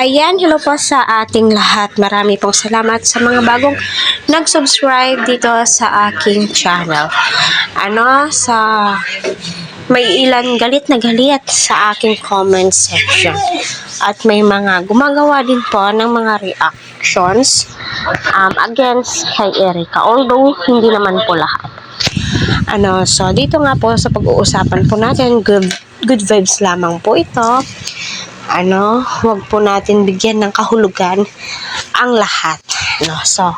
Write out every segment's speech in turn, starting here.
Ayan, hello po sa ating lahat. Marami pong salamat sa mga bagong nag-subscribe dito sa aking channel. May ilan galit na galit sa aking comment section. At may mga gumagawa din po ng mga reactions against kay Erica. Although, hindi naman po lahat. So dito nga po sa pag-uusapan po natin, good vibes lamang po ito. Huwag po natin bigyan ng kahulugan ang lahat. So,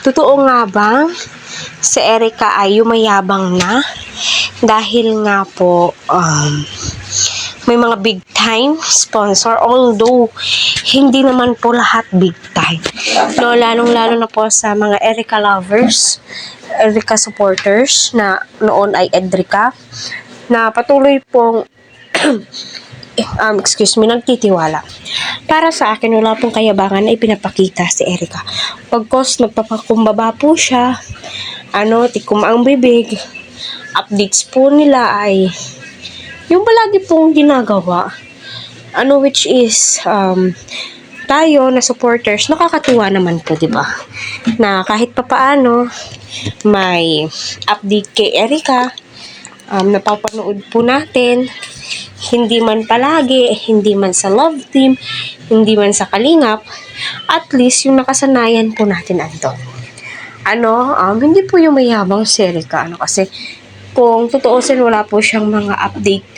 totoo nga bang si Erica ay yumayabang na dahil nga po may mga big time sponsor, although hindi naman po lahat big time. Lalong-lalo na po sa mga Erica lovers, Erica supporters na noon ay Edrica, na patuloy pong nagtitiwala. Para sa akin, wala pong kayabangan na ipinapakita si Erica. Pagkos nagpapakumbaba po siya, tikom ang bibig, updates po nila ay yung palagi pong ginagawa. Which is, tayo na supporters, nakakatuwa naman po, di ba? Na kahit papaano, may update kay Erica, napapanood po natin, hindi man palagi, hindi man sa love team, hindi man sa kalingap, at least yung nakasanayan po natin andun. Hindi po yung mayabang si Erica, kasi kung tutuusin, wala po siyang mga update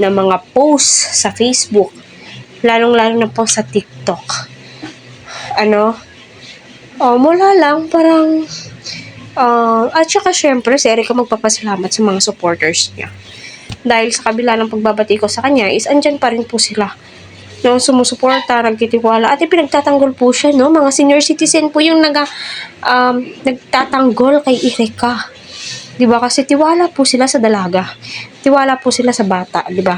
na mga posts sa Facebook, lalong-lalo na po sa TikTok. Mula lang, parang, at saka syempre, si Erica magpapasalamat sa mga supporters niya. Dahil sa kabila ng pagbabati ko sa kanya, is andyan pa rin po sila. Sumusuporta, nagtitiwala, at ipinagtatanggol po siya, mga senior citizen po yung nagtatanggol kay Erica. Diba? Kasi tiwala po sila sa dalaga. Tiwala po sila sa bata, diba?